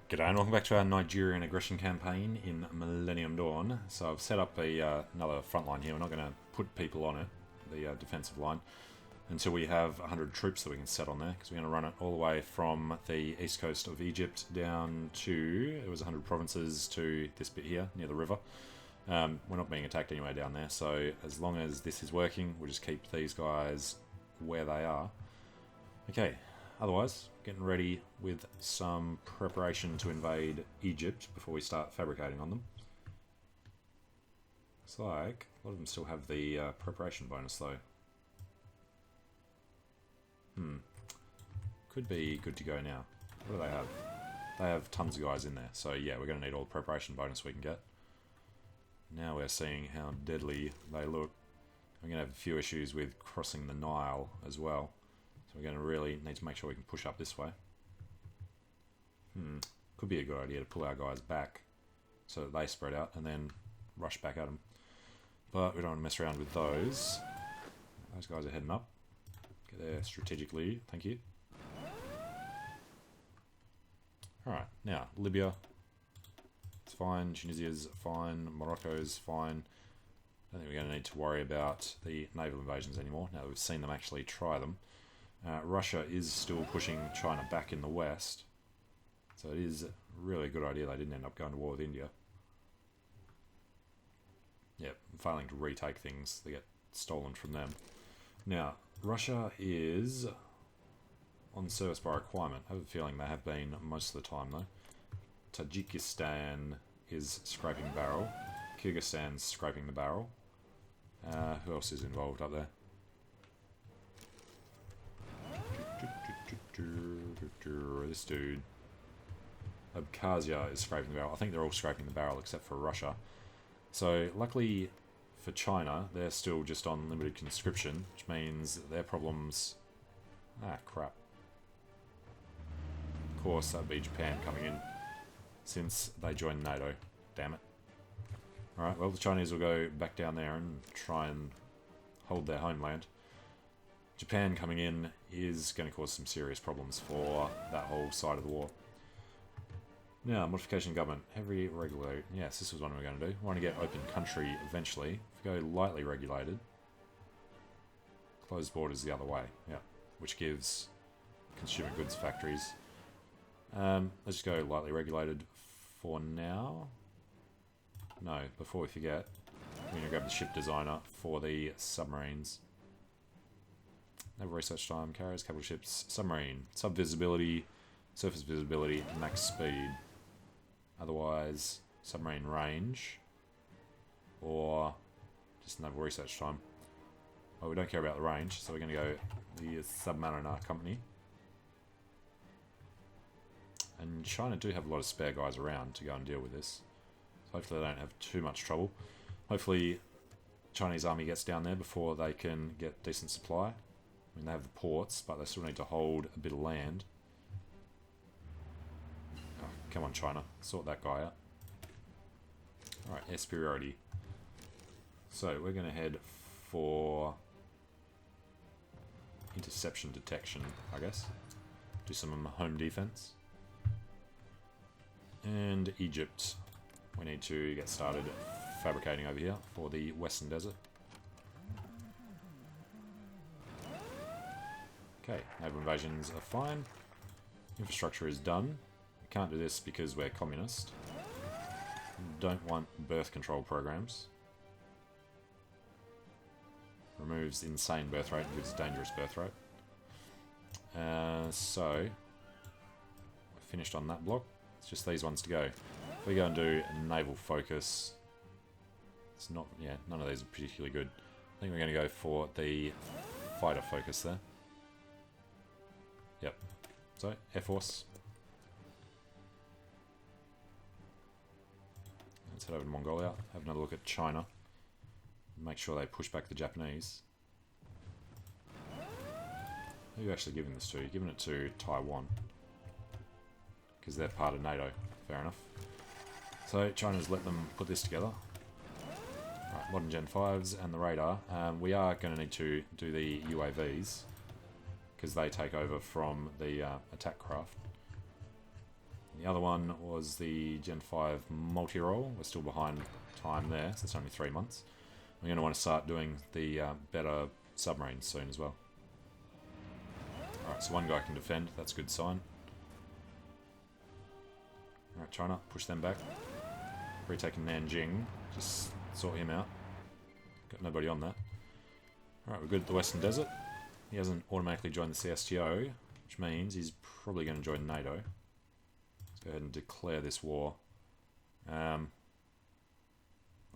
G'day and welcome back to our Nigerian aggression campaign in Millenium Dawn. So I've set up another front line here. We're not going to put people on it, the defensive line, until we have 100 troops that we can set on there, because we're going to run it all the way from the east coast of Egypt down to, it was 100 provinces, to this bit here, near the river. We're not being attacked anyway down there, so as long as this is working, we'll just keep these guys where they are. Okay. Otherwise, getting ready with some preparation to invade Egypt before we start fabricating on them. Looks like a lot of them still have the preparation bonus though. Could be good to go now. What do they have? They have tons of guys in there, so yeah, we're going to need all the preparation bonus we can get. Now we're seeing how deadly they look. I'm going to have a few issues with crossing the Nile as well. We're going to really need to make sure we can push up this way. Could be a good idea to pull our guys back so that they spread out and then rush back at them. But we don't want to mess around with those. Those guys are heading up. Get there strategically. Thank you. Alright, now Libya. It's fine. Tunisia's fine. Morocco's fine. I don't think we're going to need to worry about the naval invasions anymore now that we've seen them actually try them. Russia is still pushing China back in the west, so it is really a good idea they didn't end up going to war with India. Yep, failing to retake things, they get stolen from them. Now, Russia is on service by requirement. I have a feeling they have been most of the time though. Tajikistan is scraping the barrel. Kyrgyzstan's scraping the barrel. Who else is involved up there? This dude. Abkhazia is scraping the barrel. I think they're all scraping the barrel except for Russia. So luckily for China, they're still just on limited conscription, which means their problems... Ah, crap. Of course, that'd be Japan coming in since they joined NATO. Damn it. Alright, well the Chinese will go back down there and try and hold their homeland. Japan coming in is going to cause some serious problems for that whole side of the war. Now, modification of government. Heavy regulated. Yes, this was one we're going to do. We want to get open country eventually. If we go lightly regulated, closed borders the other way. Yeah, which gives consumer goods factories. Let's just go lightly regulated for now. No, before we forget, we're going to grab the ship designer for the submarines. Naval research time, carriers, capital ships, submarine, sub-visibility, surface visibility, max speed. Otherwise, submarine range, or just naval research time. Well, we don't care about the range, so we're going to go the Submariner Company. And China do have a lot of spare guys around to go and deal with this. So hopefully they don't have too much trouble. Hopefully Chinese army gets down there before they can get decent supply. I mean, they have the ports, but they still need to hold a bit of land. Oh, come on, China. Sort that guy out. Alright, air superiority. So, we're going to head for interception detection, I guess. Do some home defense. And Egypt. We need to get started fabricating over here for the Western Desert. Okay, naval invasions are fine. Infrastructure is done. We can't do this because we're communist. Don't want birth control programs. Removes insane birth rate and gives dangerous birth rate. So, we're finished on that block. It's just these ones to go. If we go and do a naval focus, it's not, yeah, none of these are particularly good. I think we're going to go for the fighter focus there. Yep. So, Air Force. Let's head over to Mongolia. Have another look at China. Make sure they push back the Japanese. Who are you actually giving this to? You're giving it to Taiwan. Because they're part of NATO. Fair enough. So, China's let them put this together. Right, modern Gen 5s and the radar. We are going to need to do the UAVs. because they take over from the attack craft. The The other one was the Gen 5 multi-role. We're still behind time there, so it's only 3 months. We're going to want to start doing the better submarines soon as well. Alright, so one guy can defend. That's a good sign. Alright, China, push them back. Retaking Nanjing. Just sort him out. Got nobody on that. Alright, we're good at the Western Desert. He hasn't automatically joined the CSTO, which means he's probably going to join NATO. Let's go ahead and declare this war. I'm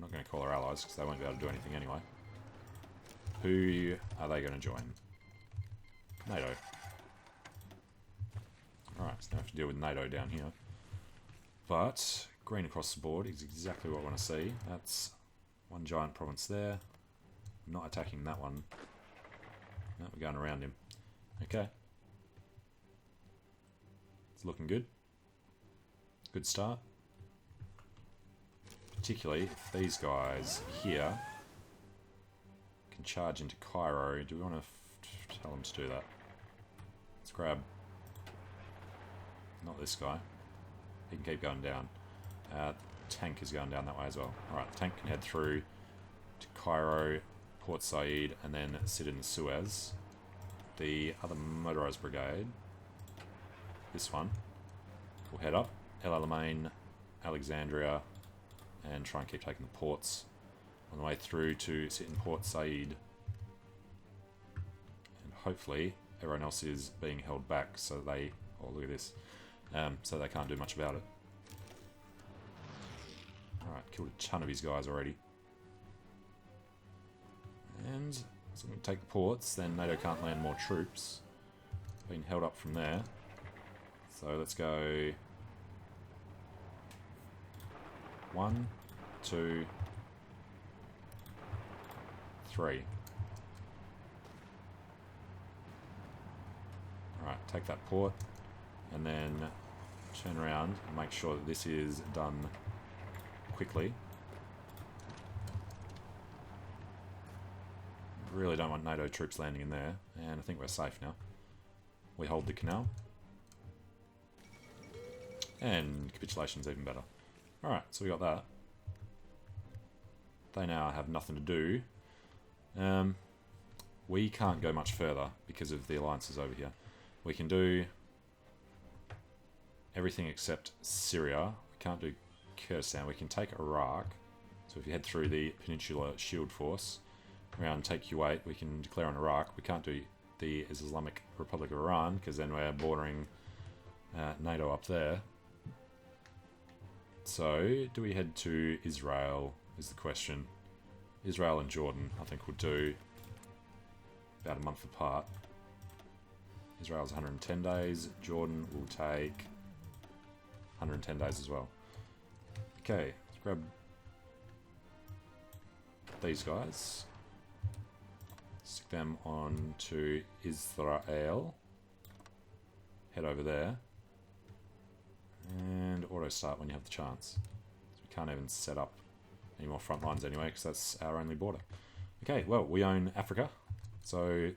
not going to call our allies because they won't be able to do anything anyway. Who are they going to join? NATO. Alright, so now I have to deal with NATO down here. But green across the board is exactly what I want to see. That's one giant province there. I'm not attacking that one. No, we're going around him. Okay. It's looking good. Good start. Particularly if these guys here can charge into Cairo. Do we want to tell them to do that? Let's grab... not this guy. He can keep going down. Tank is going down that way as well. Alright, the tank can head through to Cairo, Port Said, and then sit in the Suez. The other motorised brigade, this one, will head up El Alamein, Alexandria, and try and keep taking the ports on the way through to sit in Port Said. And hopefully everyone else is being held back so they... oh, look at this. So they can't do much about it. Alright, killed a ton of his guys already. And so I'm going to take the ports, then NATO can't land more troops. Being held up from there. So let's go... 1, 2, 3. Alright, take that port. And then turn around and make sure that this is done quickly. Really don't want NATO troops landing in there, and I think we're safe now. We hold the canal. And capitulation's even better. Alright, so we got that. They now have nothing to do. We can't go much further because of the alliances over here. We can do everything except Syria. We can't do Kurdistan. We can take Iraq. So if you head through the Peninsula Shield Force, around take Kuwait, we can declare on Iraq. We can't do the Islamic Republic of Iran because then we're bordering NATO up there. So, do we head to Israel is the question. Israel and Jordan, I think, will do about a month apart. Israel's 110 days. Jordan will take 110 days as well. Okay, let's grab these guys. Stick them on to Israel. Head over there. And auto start when you have the chance. So we can't even set up any more front lines anyway, because that's our only border. Okay, well, we own Africa. So,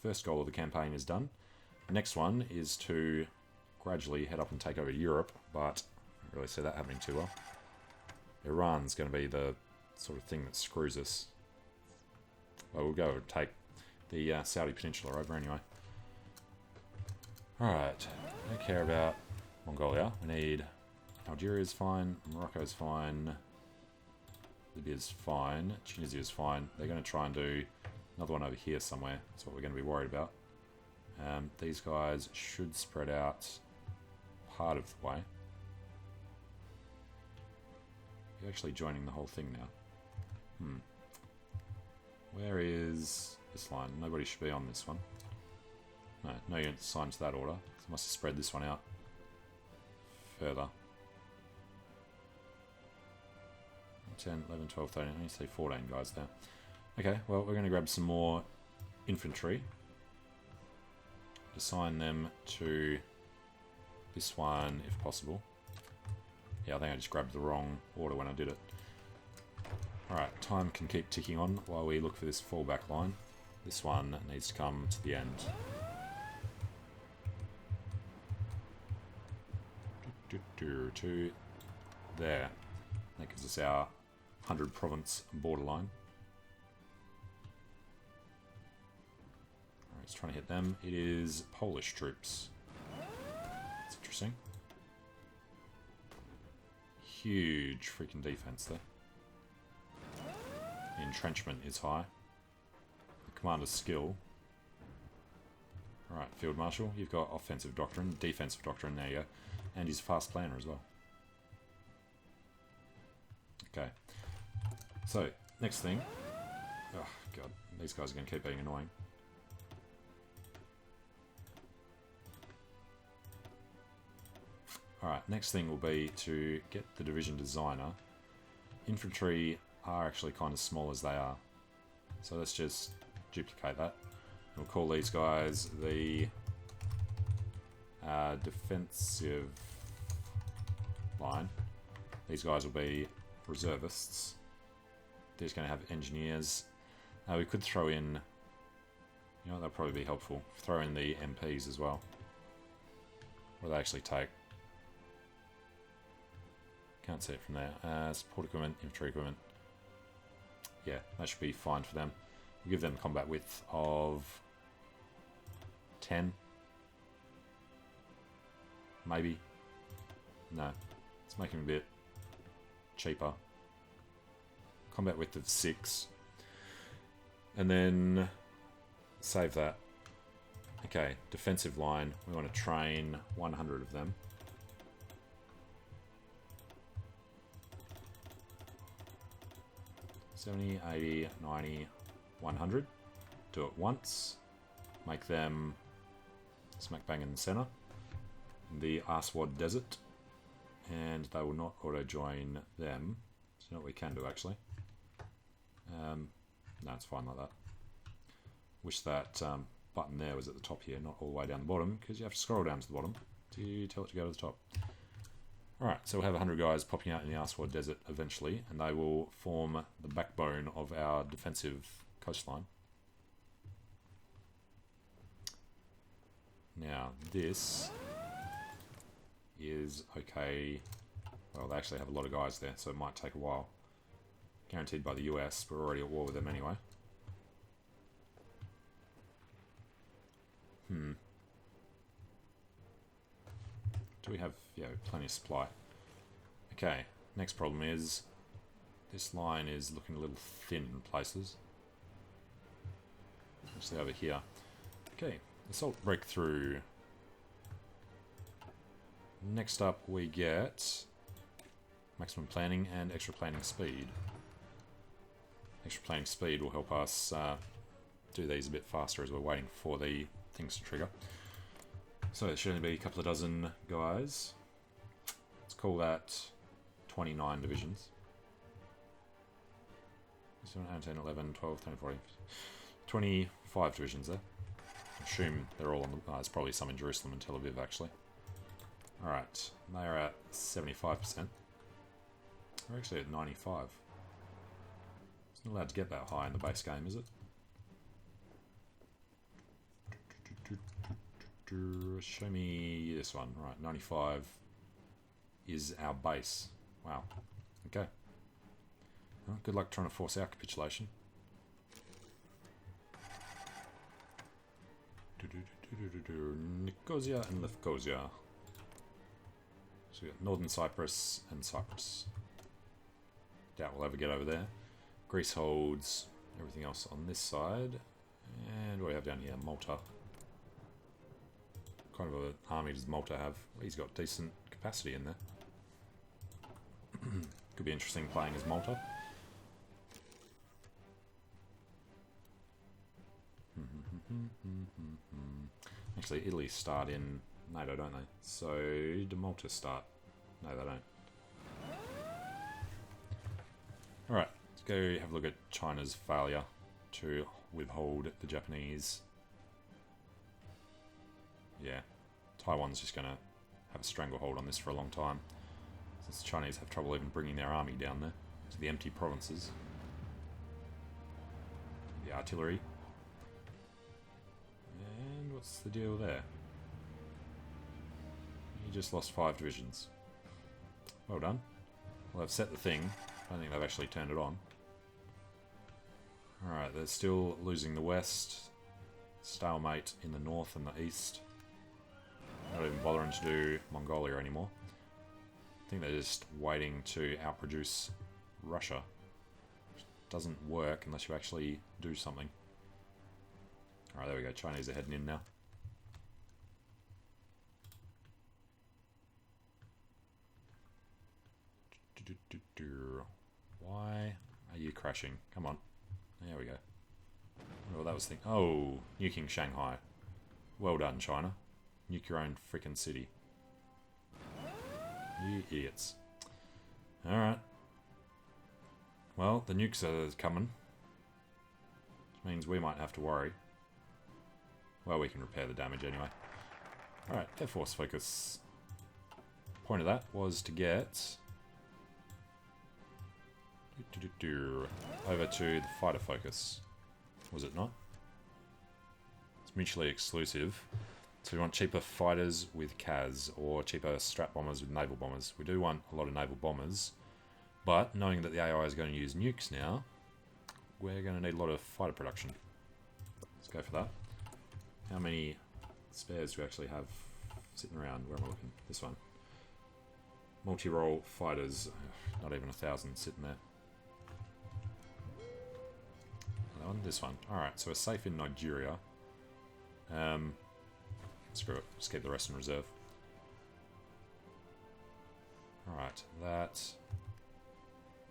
first goal of the campaign is done. The next one is to gradually head up and take over Europe, but I don't really see that happening too well. Iran's going to be the sort of thing that screws us. Well, we'll go and take the Saudi Peninsula over anyway. Alright, I don't care about Mongolia. We need Algeria's fine, Morocco's fine, Libya's fine, Tunisia's fine. They're going to try and do another one over here somewhere. That's what we're going to be worried about. These guys should spread out part of the way. You're actually joining the whole thing now. Where is this line? Nobody should be on this one. No units assigned to that order. So I must have spread this one out further. 10, 11, 12, 13. I need to say 14 guys there. Okay, well, we're going to grab some more infantry. Assign them to this one if possible. Yeah, I think I just grabbed the wrong order when I did it. Alright, time can keep ticking on while we look for this fallback line. This one needs to come to the end. To there. That gives us our 100 province borderline. Alright, it's trying to hit them. It is Polish troops. That's interesting. Huge freaking defense there. The entrenchment is high. The commander's skill. Alright, Field Marshal, you've got offensive doctrine, defensive doctrine, there you go. And he's a fast planner as well. Okay. So, next thing. Oh, God. These guys are going to keep being annoying. Alright, next thing will be to get the division designer. Infantry are actually kind of small as they are. So let's just duplicate that. We'll call these guys the defensive line. These guys will be reservists. They're just going to have engineers. We could throw in, you know, that'll probably be helpful. Throw in the MPs as well. What do they actually take? Can't see it from there. Support equipment, infantry equipment. Yeah, that should be fine for them. We'll give them combat width of 10. Maybe. No. Let's make him a bit cheaper. Combat width of 6. And then save that. Okay, defensive line. We want to train 100 of them. $70, $80, $90, $100. Do it once. Make them smack bang in the center. The Aswad Desert. And they will not auto-join them. So you know what we can do actually. No, it's fine like that. Wish that button there was at the top here, not all the way down the bottom, because you have to scroll down to the bottom to tell it to go to the top. Alright, so we'll have 100 guys popping out in the Aswad Desert eventually, and they will form the backbone of our defensive coastline. Now, this is okay. Well, they actually have a lot of guys there, so it might take a while. Guaranteed by the US, we're already at war with them anyway. Do we have, yeah, plenty of supply. Okay, next problem is this line is looking a little thin in places. Actually over here. Okay, assault breakthrough. Next up we get maximum planning and extra planning speed. Extra planning speed will help us do these a bit faster as we're waiting for the things to trigger. So there should only be a couple of dozen guys. Let's call that 29 divisions. 7, 8, 10, 11, 12, 13, 14, 25 divisions there. I assume they're all on the... there's probably some in Jerusalem and Tel Aviv actually. Alright, they're at 75%. We're actually at 95. It's not allowed to get that high in the base game, is it? Show me this one. Right, 95 is our base. Wow. Okay. Well, good luck trying to force our capitulation. Nicosia and Lefkosia. So we got Northern Cyprus and Cyprus. Doubt we'll ever get over there. Greece holds everything else on this side. And what do we have down here? Malta. Kind of an army does Malta have? He's got decent capacity in there. Could be interesting playing as Malta. Actually, Italy start in NATO, don't they? So, do Malta start? No, they don't. Alright, let's go have a look at China's failure to withhold the Japanese. Yeah, Taiwan's just going to have a stranglehold on this for a long time, since the Chinese have trouble even bringing their army down there to the empty provinces. The artillery. And what's the deal there? You just lost 5 divisions. Well done. Well, they've set the thing. I don't think they've actually turned it on. Alright, they're still losing the west. Stalemate in the north and the east. Not even bothering to do Mongolia anymore. I think they're just waiting to outproduce Russia. Which doesn't work unless you actually do something. Alright, there we go. Chinese are heading in now. Why are you crashing? Come on. There we go. I wonder what that was thinking. Oh, nuking Shanghai. Well done, China. Nuke your own freaking city. You idiots. Alright. Well, the nukes are coming. Which means we might have to worry. Well, we can repair the damage anyway. Alright, Air Force focus. Point of that was to get... over to the fighter focus. Was it not? It's mutually exclusive. So we want cheaper fighters with CAS, or cheaper strat bombers with naval bombers. We do want a lot of naval bombers, but knowing that the AI is going to use nukes now, we're going to need a lot of fighter production. Let's go for that. How many spares do we actually have sitting around? Where am I looking? This one. Multi-role fighters, not even 1,000 sitting there. That one, this one. Alright, so we're safe in Nigeria. Screw it, just keep the rest in reserve. Alright, that...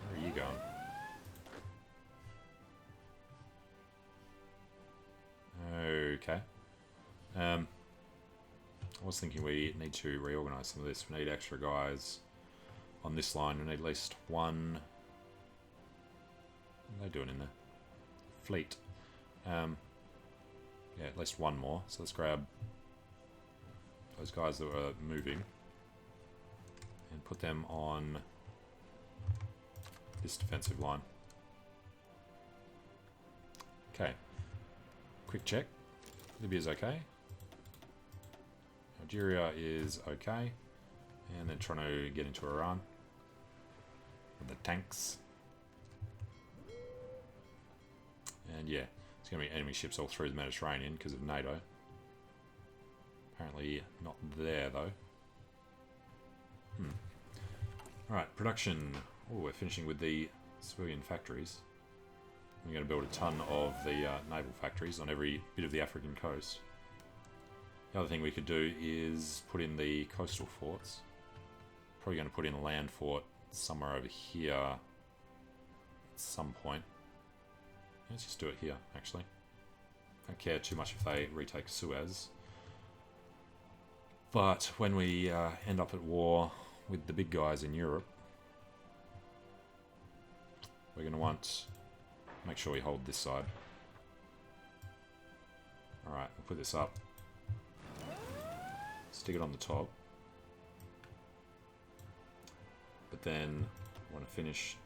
Where are you going? Okay. I was thinking we need to reorganise some of this. We need extra guys on this line. We need at least one... What are they doing in there? Fleet. Yeah, at least one more. So let's grab those guys that were moving and put them on this defensive line. Okay. Quick check. Libya's okay. Algeria is okay. And they're trying to get into Iran with the tanks. And yeah, it's going to be enemy ships all through the Mediterranean because of NATO. Apparently not there though. Alright, production. Oh, we're finishing with the civilian factories. We're going to build a ton of the naval factories on every bit of the African coast. The other thing we could do is put in the coastal forts. Probably going to put in a land fort somewhere over here at some point. Let's just do it here, actually. Don't care too much if they retake Suez. But when we end up at war with the big guys in Europe, we're going to want... Make sure we hold this side. Alright, we'll put this up. Stick it on the top. But then I want to finish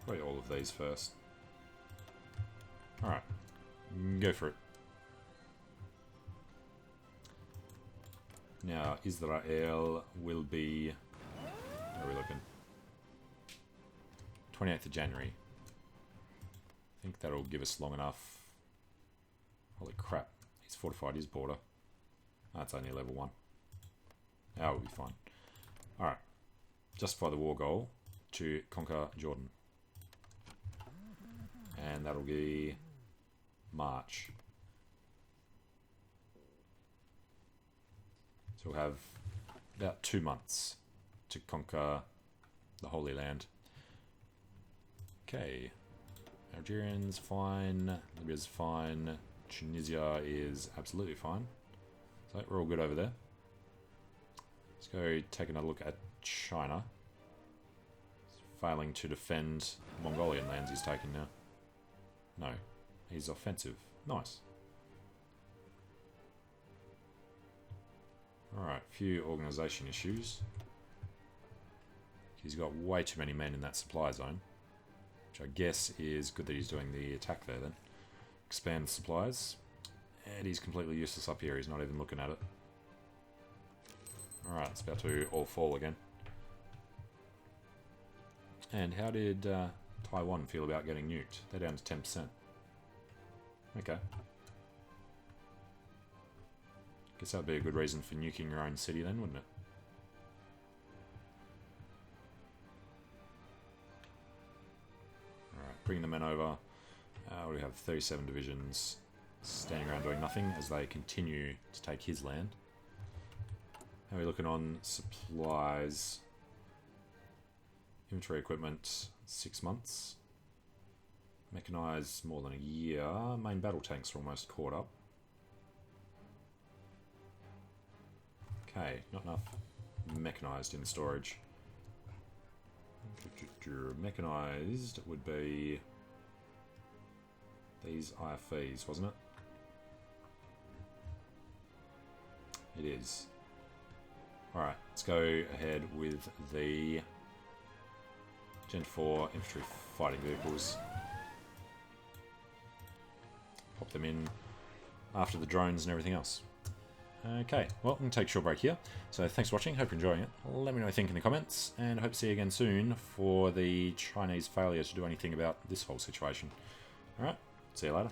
probably all of these first. Alright, go for it. Now, Israel will be... Where are we looking? 28th of January. I think that'll give us long enough. Holy crap, he's fortified his border. That's only level 1. That will be fine. Alright, justify the war goal to conquer Jordan. And that'll be March. So we'll have about 2 months to conquer the Holy Land. Okay. Algerians fine. Libya's fine. Tunisia is absolutely fine. So we're all good over there. Let's go take another look at China. He's failing to defend Mongolian lands he's taking now. No. He's offensive. Nice. Alright, few organisation issues. He's got way too many men in that supply zone. Which I guess is good that he's doing the attack there then. Expand the supplies. And he's completely useless up here, he's not even looking at it. Alright, it's about to all fall again. And how did Taiwan feel about getting nuked? They're down to 10%. Okay. Guess that would be a good reason for nuking your own city then, wouldn't it? Alright, bring the men over. We have 37 divisions standing around doing nothing as they continue to take his land. How are we looking on supplies? Infantry equipment, 6 months. Mechanised, more than a year. Main battle tanks are almost caught up. Okay, not enough mechanised in storage. Mechanised would be these IFVs, wasn't it? It is. Alright, let's go ahead with the Gen 4 infantry fighting vehicles. Pop them in after the drones and everything else. Okay, well, I'm going to take a short break here. So thanks for watching, hope you're enjoying it. Let me know what you think in the comments, and I hope to see you again soon for the Chinese failure to do anything about this whole situation. Alright, see you later.